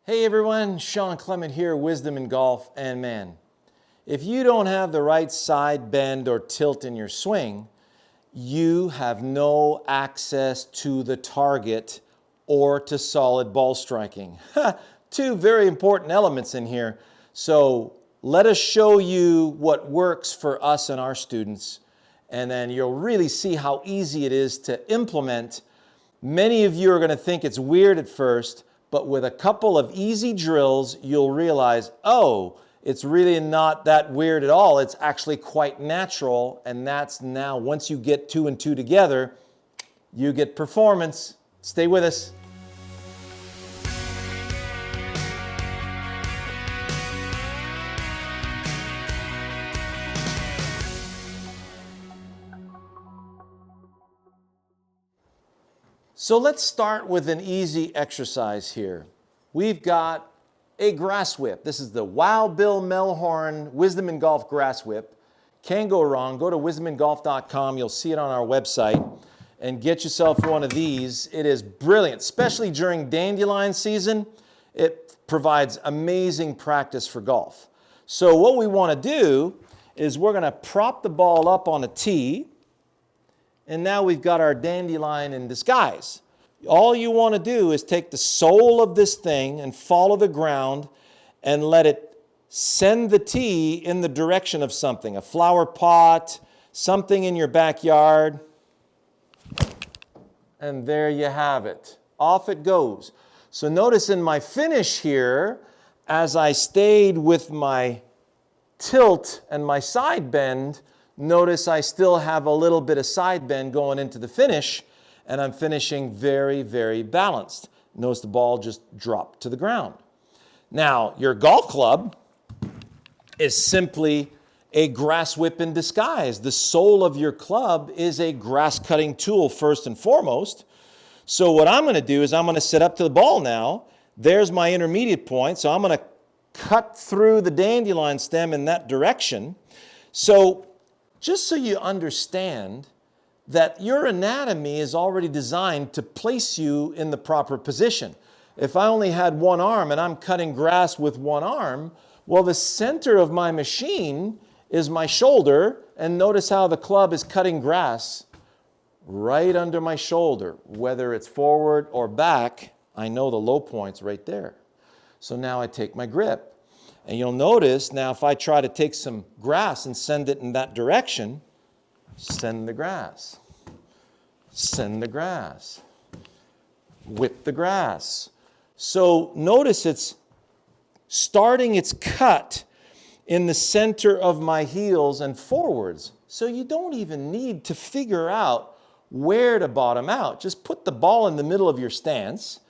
Hey everyone, Shawn Clement here, Wisdom in Golf. And man, if you don't have the right side bend or tilt in your swing, you have no access to the target or to solid ball striking. Two very important elements in here. So let us show you what works for us and our students, and then you'll really see how easy it is to implement. Many of you are going to think it's weird at first, but with a couple of easy drills, you'll realize, oh, it's really not that weird at all. It's actually quite natural, and that's now, once you get 2 and 2 together, you get performance. Stay with us. So let's start with an easy exercise here. We've got a grass whip. This is the Wild Bill Melhorn Wisdom in Golf grass whip. Can't go wrong. Go to wisdomingolf.com. You'll see it on our website and get yourself one of these. It is brilliant, especially during dandelion season. It provides amazing practice for golf. So what we want to do is we're going to prop the ball up on a tee. And now we've got our dandelion in disguise. All you want to do is take the sole of this thing and follow the ground and let it send the tee in the direction of something, a flower pot, something in your backyard. And there you have it. Off it goes. So notice in my finish here, as I stayed with my tilt and my side bend, notice I still have a little bit of side bend going into the finish, and I'm finishing very, very balanced. Notice the ball just dropped to the ground. Now, your golf club is simply a grass whip in disguise. The sole of your club is a grass cutting tool first and foremost. So what I'm going to do is I'm going to sit up to the ball now. There's my intermediate point, so I'm going to cut through the dandelion stem in that direction. So just so you understand that your anatomy is already designed to place you in the proper position. If I only had one arm and I'm cutting grass with one arm, well, the center of my machine is my shoulder, and notice how the club is cutting grass right under my shoulder. Whether it's forward or back, I know the low point's right there. So now I take my grip. And you'll notice now if I try to take some grass and send it in that direction, send the grass, whip the grass. So notice it's starting its cut in the center of my heels and forwards. So you don't even need to figure out where to bottom out. Just put the ball in the middle of your stance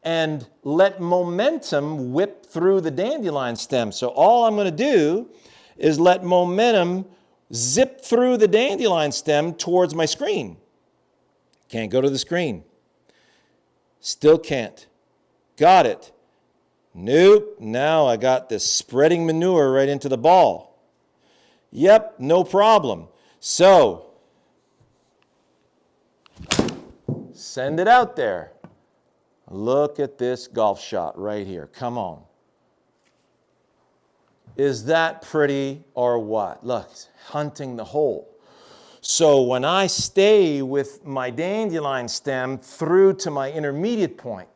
and let momentum whip through the dandelion stem. So all I'm going to do is let momentum zip through the dandelion stem towards my screen. Can't go to the screen. Still can't. Got it. Nope. Now I got this spreading manure right into the ball. Yep, no problem. So send it out there. Look at this golf shot right here. Come on. Is that pretty or what? Look, hunting the hole. So when I stay with my dandelion stem through to my intermediate point,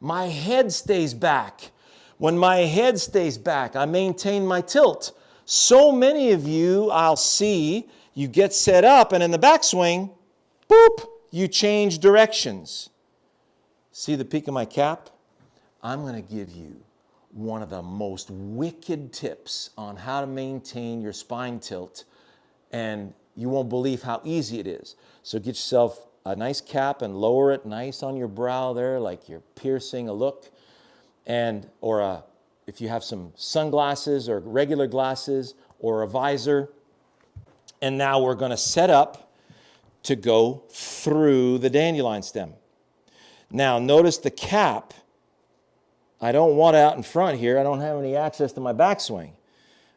my head stays back. When my head stays back, I maintain my tilt. So many of you, I'll see, you get set up and in the backswing, boop, you change directions. See the peak of my cap? I'm going to give you one of the most wicked tips on how to maintain your spine tilt, and you won't believe how easy it is. So get yourself a nice cap and lower it nice on your brow there like you're piercing a look. Or if you have some sunglasses or regular glasses or a visor. And now we're going to set up to go through the dandelion stem. Now, notice the cap. I don't want it out in front here. I don't have any access to my backswing.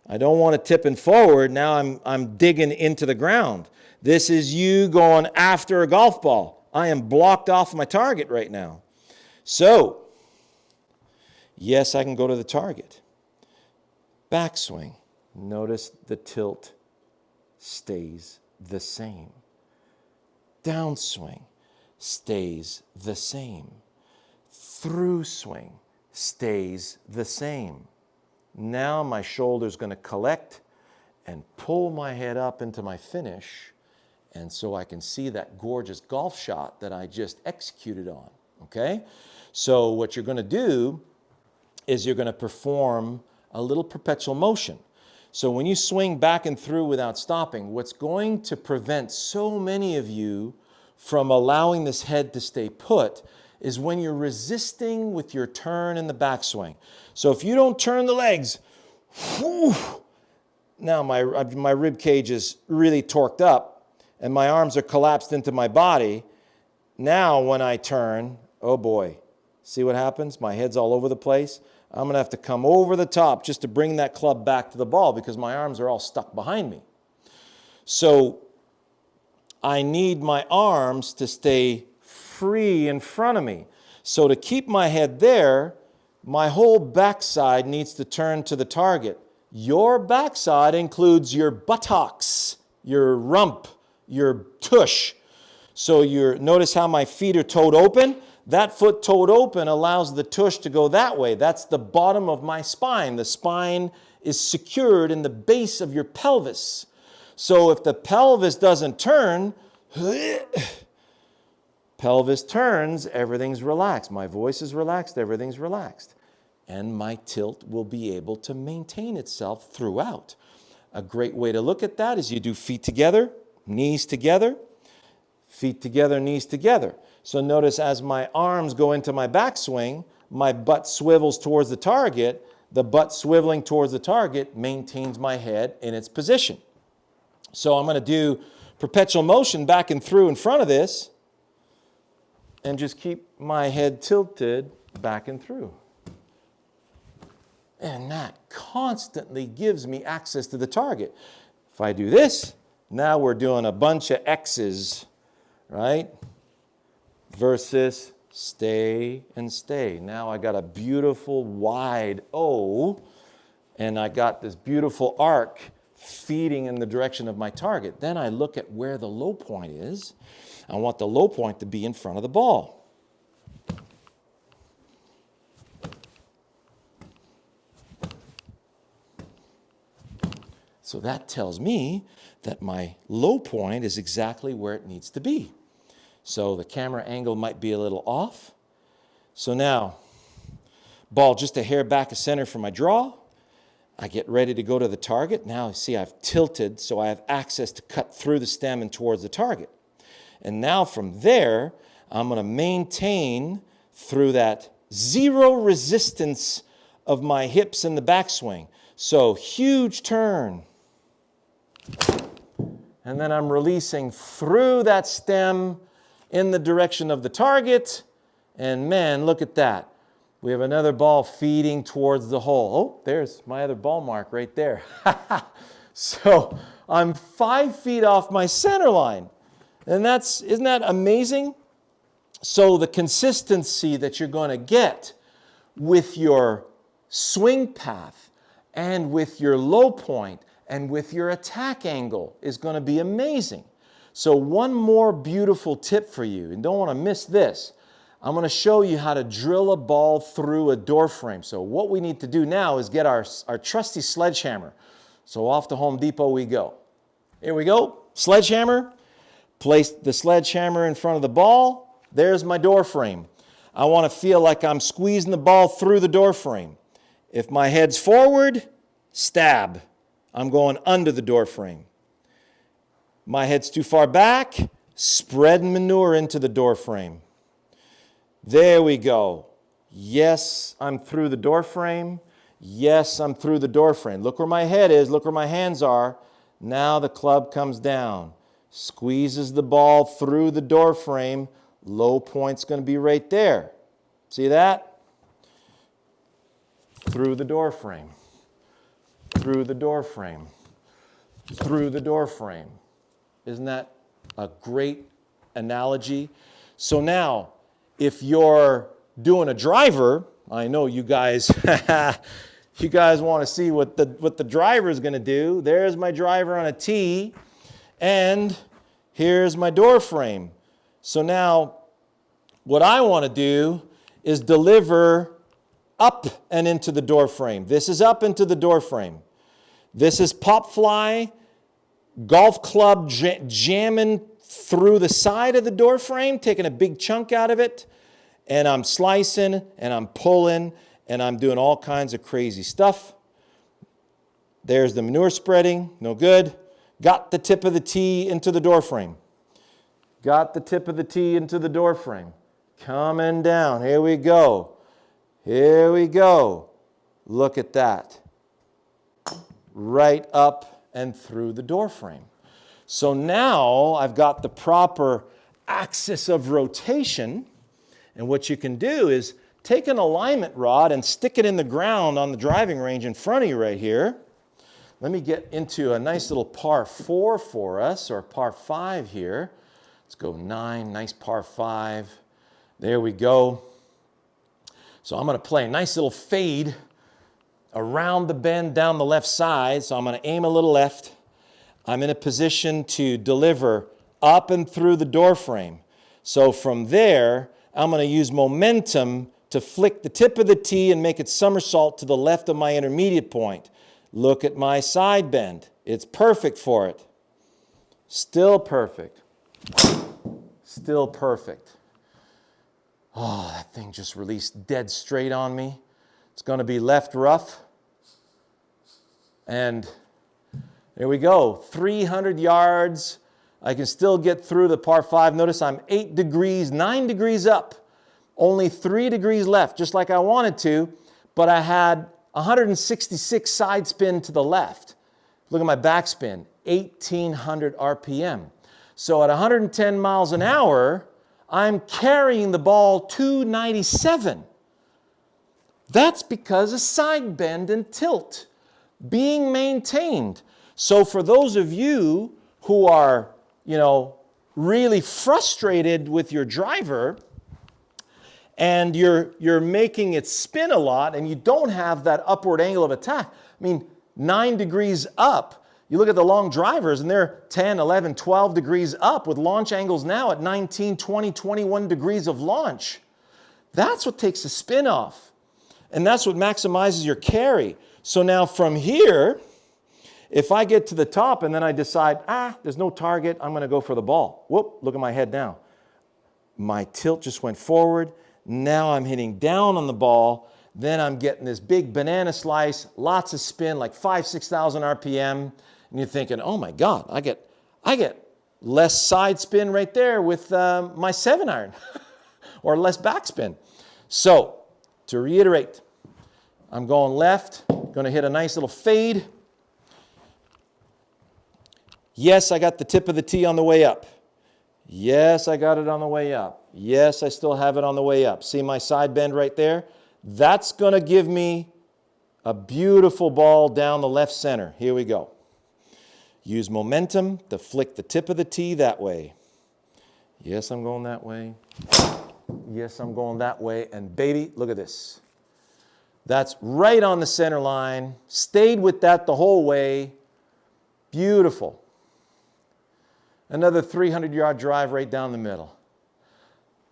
I don't want it tipping forward. Now I'm digging into the ground. This is you going after a golf ball. I am blocked off my target right now. So, Yes, I can go to the target. Backswing. Notice the tilt stays the same. Downswing stays the same. Through swing stays the same. Now my shoulder's going to collect and pull my head up into my finish, and so I can see that gorgeous golf shot that I just executed on, okay? So what you're going to do is you're going to perform a little perpetual motion. So when you swing back and through without stopping, what's going to prevent so many of you from allowing this head to stay put is when you're resisting with your turn in the backswing. So if you don't turn the legs, whew, now my rib cage is really torqued up and my arms are collapsed into my body. Now when I turn, oh boy, see what happens? My head's all over the place. I'm going to have to come over the top just to bring that club back to the ball because my arms are all stuck behind me. So I need my arms to stay free in front of me. So to keep my head there, my whole backside needs to turn to the target. Your backside includes your buttocks, your rump, your tush. So notice how my feet are toed open? That foot toed open allows the tush to go that way. That's the bottom of my spine. The spine is secured in the base of your pelvis. So if the pelvis doesn't turn, pelvis turns, everything's relaxed. My voice is relaxed, everything's relaxed. And my tilt will be able to maintain itself throughout. A great way to look at that is you do feet together, knees together, feet together, knees together. So notice as my arms go into my backswing, my butt swivels towards the target. The butt swiveling towards the target maintains my head in its position. So I'm going to do perpetual motion back and through in front of this and just keep my head tilted back and through. And that constantly gives me access to the target. If I do this, now we're doing a bunch of X's, right? Versus stay and stay. Now I got a beautiful wide O, and I got this beautiful arc feeding in the direction of my target. Then I look at where the low point is. I want the low point to be in front of the ball. So that tells me that my low point is exactly where it needs to be. So the camera angle might be a little off. So now, ball just a hair back of center for my draw. I get ready to go to the target. Now, see, I've tilted, so I have access to cut through the stem and towards the target. And now from there, I'm going to maintain through that zero resistance of my hips in the backswing. So huge turn. And then I'm releasing through that stem in the direction of the target. And man, look at that. We have another ball feeding towards the hole. Oh, there's my other ball mark right there. So I'm 5 feet off my center line. And isn't that amazing? So the consistency that you're going to get with your swing path and with your low point and with your attack angle is going to be amazing. So one more beautiful tip for you, and don't want to miss this. I'm going to show you how to drill a ball through a door frame. So what we need to do now is get our trusty sledgehammer. So off to Home Depot we go. Here we go, sledgehammer. Place the sledgehammer in front of the ball. There's my door frame. I want to feel like I'm squeezing the ball through the door frame. If my head's forward, stab. I'm going under the door frame. My head's too far back, spread manure into the door frame. There we go. Yes, I'm through the door frame. Yes, I'm through the door frame. Look where my head is. Look where my hands are. Now the club comes down. Squeezes the ball through the door frame. Low point's going to be right there. See that? Through the door frame. Through the door frame. Through the door frame. Isn't that a great analogy? So now, if you're doing a driver, I know you guys, you guys want to see what the driver is going to do. There's my driver on a tee, and here's my door frame. So now, what I want to do is deliver up and into the door frame. This is up into the door frame. This is pop fly, golf club jamming through the side of the door frame, taking a big chunk out of it, and I'm slicing and I'm pulling and I'm doing all kinds of crazy stuff. There's the manure spreading, no good. Got the tip of the tee into the door frame. Got the tip of the tee into the door frame. Coming down, here we go. Here we go. Look at that. Right up and through the door frame. So now I've got the proper axis of rotation, and what you can do is take an alignment rod and stick it in the ground on the driving range in front of you right here. Let me get into a nice little par 4 for us, or par 5 here. Let's go 9, nice par 5. There we go. So I'm going to play a nice little fade around the bend down the left side. So I'm going to aim a little left. I'm in a position to deliver up and through the door frame. So from there, I'm going to use momentum to flick the tip of the tee and make it somersault to the left of my intermediate point. Look at my side bend. It's perfect for it. Still perfect. Still perfect. Oh, that thing just released dead straight on me. It's going to be left rough. And there we go. 300 yards. I can still get through the par 5. Notice I'm 8 degrees, 9 degrees up. Only 3 degrees left, just like I wanted to. But I had 166 side spin to the left. Look at my backspin, 1,800 RPM. So at 110 miles an hour, I'm carrying the ball 297. That's because of side bend and tilt being maintained. So for those of you who are, really frustrated with your driver and you're making it spin a lot and you don't have that upward angle of attack, 9 degrees up, you look at the long drivers and they're 10, 11, 12 degrees up with launch angles now at 19, 20, 21 degrees of launch. That's what takes the spin off. And that's what maximizes your carry. So now from here, if I get to the top and then I decide, there's no target, I'm going to go for the ball. Whoop, look at my head now. My tilt just went forward. Now I'm hitting down on the ball. Then I'm getting this big banana slice, lots of spin, like 5,000, 6,000 RPM. And you're thinking, oh my God, I get less side spin right there with my 7-iron or less backspin. So to reiterate, I'm going left, going to hit a nice little fade. Yes, I got the tip of the tee on the way up. Yes, I got it on the way up. Yes, I still have it on the way up. See my side bend right there? That's going to give me a beautiful ball down the left center. Here we go. Use momentum to flick the tip of the tee that way. Yes, I'm going that way. Yes, I'm going that way. And baby, look at this. That's right on the center line. Stayed with that the whole way. Beautiful. Another 300-yard drive right down the middle.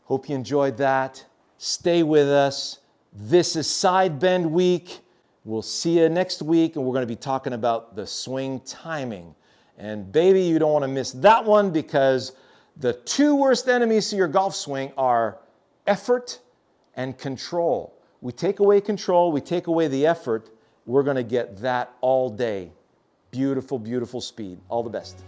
Hope you enjoyed that. Stay with us. This is Side Bend Week. We'll see you next week, and we're going to be talking about the swing timing. And baby, you don't want to miss that one, because the 2 worst enemies to your golf swing are effort and control. We take away control, we take away the effort, we're going to get that all day. Beautiful, beautiful speed. All the best.